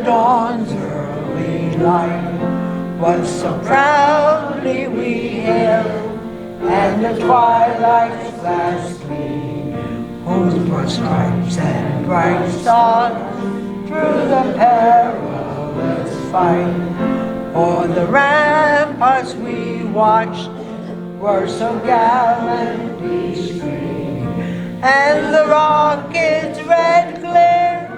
dawn's early light was so proudly we hailed, and the twilight's last gleam, whose broad stripes and bright stars through the perilous fight, o'er the ramparts we watched were so gallantly streaming, and the rocket's red glare,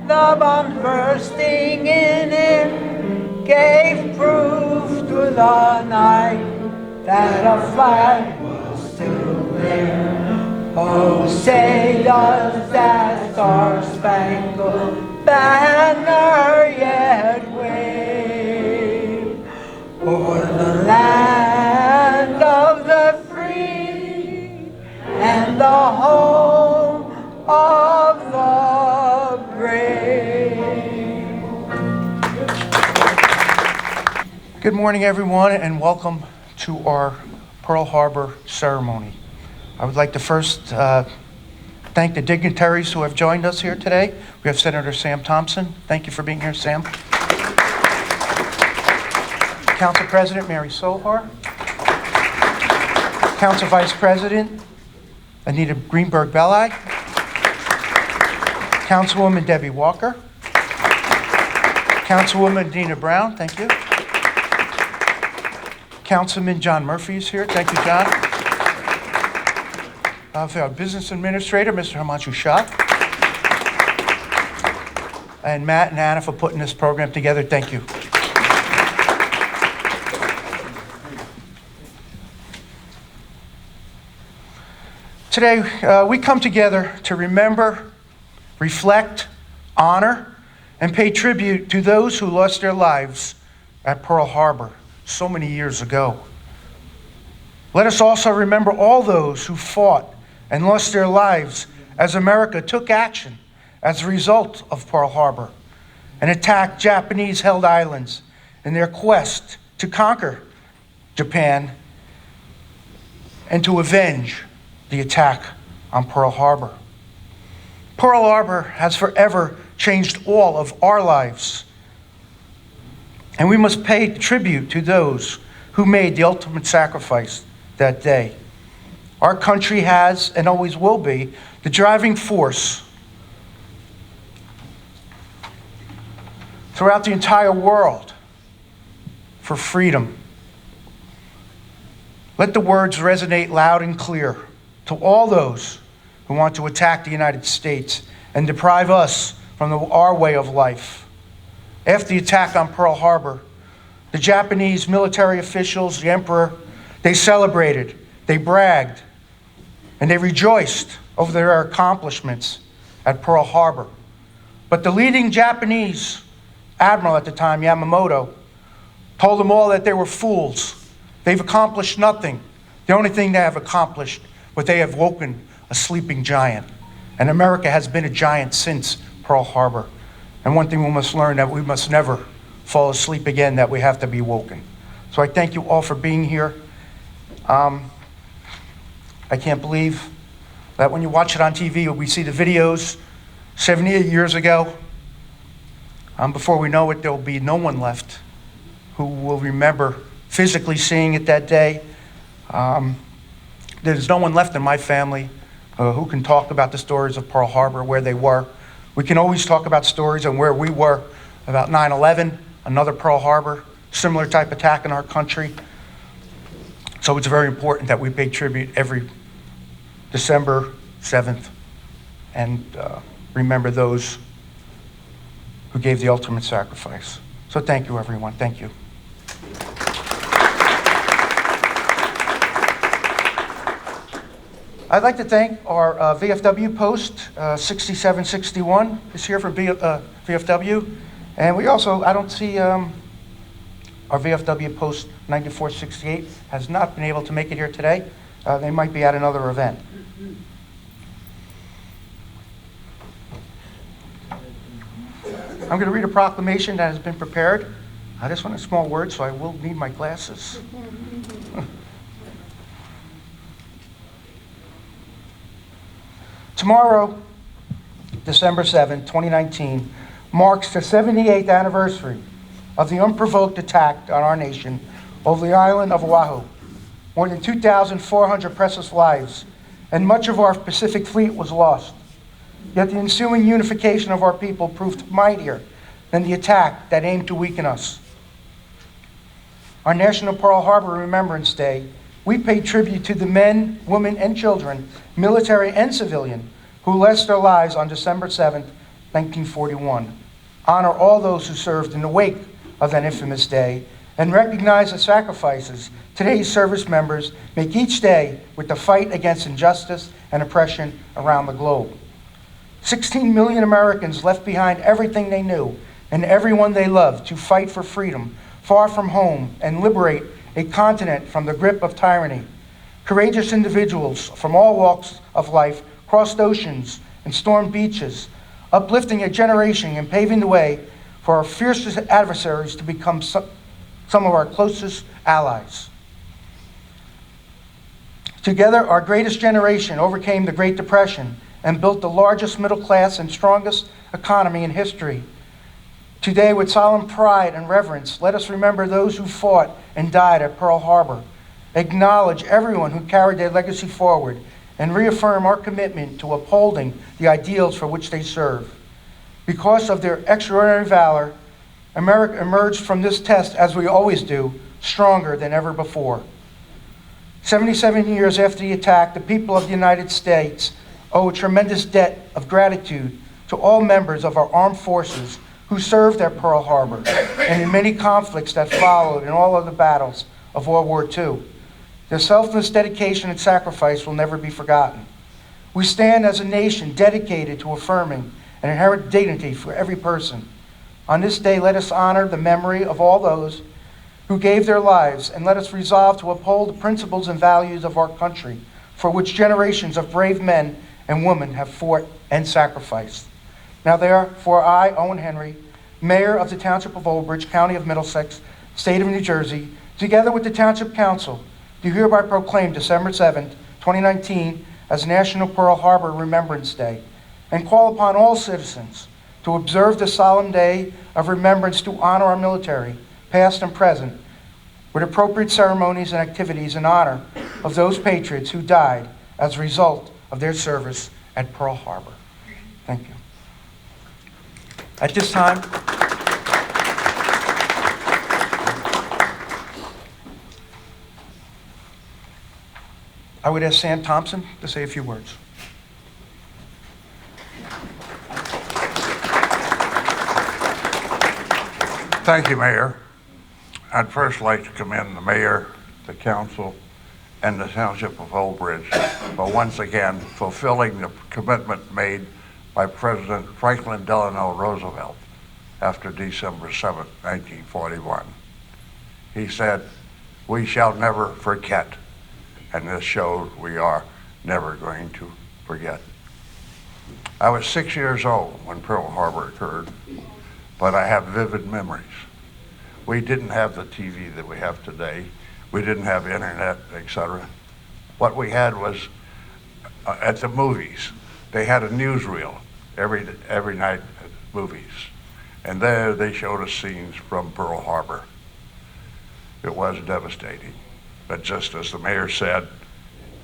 the bombs bursting in it, gave proof through the night that a flag was still there. Oh, say does that star-spangled banner yet wave o'er the land of the free and the home of the brave. Good morning, everyone, and welcome to our Pearl Harbor ceremony. I would like to first thank the dignitaries who have joined us here today. We have Senator Sam Thompson. Thank you for being here, Sam. Council President Mary Sohar. Council Vice President Anita Greenberg-Belli. Councilwoman Debbie Walker. Councilwoman Dina Brown, thank you. Councilman John Murphy is here. Thank you, John. For our Business Administrator, Mr. Himanshu Shah. And Matt and Anna for putting this program together. Thank you. Today, we come together to remember, reflect, honor, and pay tribute to those who lost their lives at Pearl Harbor so many years ago. Let us also remember all those who fought and lost their lives as America took action as a result of Pearl Harbor and attacked Japanese-held islands in their quest to conquer Japan and to avenge the attack on Pearl Harbor. Pearl Harbor has forever changed all of our lives, and we must pay tribute to those who made the ultimate sacrifice that day. Our country has and always will be the driving force throughout the entire world for freedom. Let the words resonate loud and clear to all those who want to attack the United States and deprive us from our way of life. After the attack on Pearl Harbor, the Japanese military officials, the emperor, they celebrated, they bragged, and they rejoiced over their accomplishments at Pearl Harbor. But the leading Japanese admiral at the time, Yamamoto, told them all that they were fools. They've accomplished nothing. The only thing they have accomplished was they have woken a sleeping giant. And America has been a giant since Pearl Harbor. And one thing we must learn, that we must never fall asleep again, that we have to be woken. So I thank you all for being here. I can't believe that when you watch it on TV, we see the videos 78 years ago. Before we know it, there will be no one left who will remember physically seeing it that day. There's no one left in my family who can talk about the stories of Pearl Harbor, where they were. We can always talk about stories and where we were about 9/11, another Pearl Harbor, similar type attack in our country. So it's very important that we pay tribute every December 7th and remember those who gave the ultimate sacrifice. So thank you, everyone. Thank you. I'd like to thank our VFW post, 6761 is here from VFW. And we also, I don't see our VFW post 9468 has not been able to make it here today. They might be at another event. I'm going to read a proclamation that has been prepared. This one is small words, so I will need my glasses. Tomorrow, December 7, 2019, marks the 78th anniversary of the unprovoked attack on our nation over the island of Oahu. More than 2,400 precious lives and much of our Pacific fleet was lost. Yet the ensuing unification of our people proved mightier than the attack that aimed to weaken us. On National Pearl Harbor Remembrance Day, we pay tribute to the men, women, and children, military and civilian, who lost their lives on December 7th, 1941. Honor all those who served in the wake of that infamous day, and recognize the sacrifices today's service members make each day with the fight against injustice and oppression around the globe. 16 million Americans left behind everything they knew and everyone they loved to fight for freedom, far from home, and liberate a continent from the grip of tyranny. Courageous individuals from all walks of life crossed oceans and stormed beaches, uplifting a generation and paving the way for our fiercest adversaries to become some of our closest allies. Together, our greatest generation overcame the Great Depression and built the largest middle class and strongest economy in history. Today, with solemn pride and reverence, let us remember those who fought and died at Pearl Harbor, acknowledge everyone who carried their legacy forward, and reaffirm our commitment to upholding the ideals for which they serve. Because of their extraordinary valor, America emerged from this test, as we always do, stronger than ever before. 77 years after the attack, the people of the United States owe a tremendous debt of gratitude to all members of our armed forces who served at Pearl Harbor and in many conflicts that followed in all of the battles of World War II. Their selfless dedication and sacrifice will never be forgotten. We stand as a nation dedicated to affirming an inherent dignity for every person. On this day, let us honor the memory of all those who gave their lives, and let us resolve to uphold the principles and values of our country, for which generations of brave men and women have fought and sacrificed. Now therefore, I, Owen Henry, Mayor of the Township of Old Bridge, County of Middlesex, State of New Jersey, together with the Township Council, do hereby proclaim December 7th, 2019 as National Pearl Harbor Remembrance Day, and call upon all citizens to observe this solemn day of remembrance to honor our military, past and present, with appropriate ceremonies and activities in honor of those patriots who died as a result of their service at Pearl Harbor. Thank you. At this time, I would ask Sam Thompson to say a few words. Thank you, Mayor. I'd first like to commend the mayor, the council, and the Township of Old Bridge for once again fulfilling the commitment made by President Franklin Delano Roosevelt after December 7, 1941. He said, "We shall never forget," and this shows we are never going to forget. I was 6 years old when Pearl Harbor occurred, but I have vivid memories. We didn't have the TV that we have today. We didn't have internet, etc. What we had was at the movies, they had a newsreel every night at movies. And there they showed us scenes from Pearl Harbor. It was devastating. But just as the mayor said,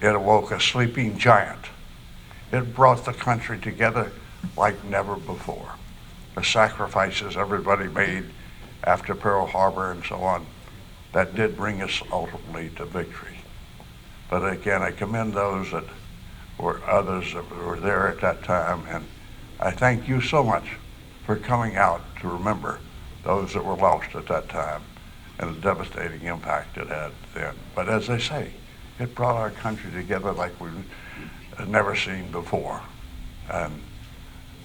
it awoke a sleeping giant. It brought the country together like never before. The sacrifices everybody made after Pearl Harbor and so on, that did bring us ultimately to victory. But again, I commend those that were others that were there at that time, and I thank you so much for coming out to remember those that were lost at that time and the devastating impact it had then. But as they say, it brought our country together like we've never seen before. And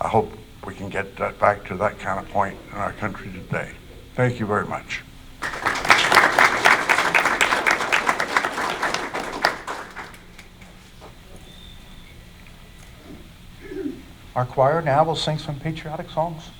I hope we can get that back to that kind of point in our country today. Thank you very much. Our choir now will sing some patriotic songs.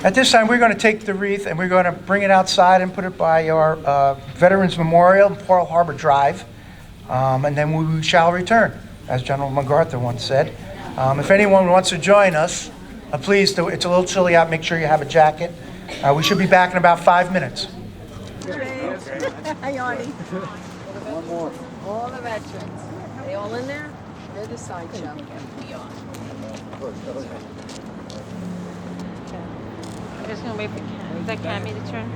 At this time, we're going to take the wreath and we're going to bring it outside and put it by our Veterans Memorial, Pearl Harbor Drive, and then we shall return, as General MacArthur once said. If anyone wants to join us, please do. It's a little chilly out. Make sure you have a jacket. We should be back in about 5 minutes. Hi, Arnie. One more. All the veterans. They all in there? They're the sideshow. We are. I'm just gonna wait for is that Cammy to turn?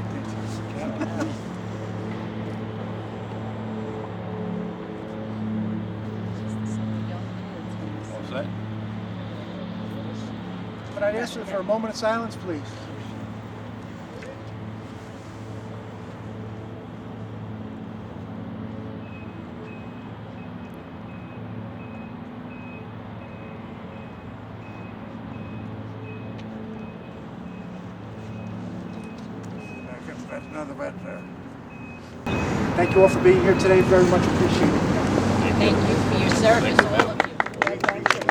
But I'd ask for a moment of silence, please. That's another veteran. Thank you all for being here today. Very much appreciated. Thank you for your service, all of you.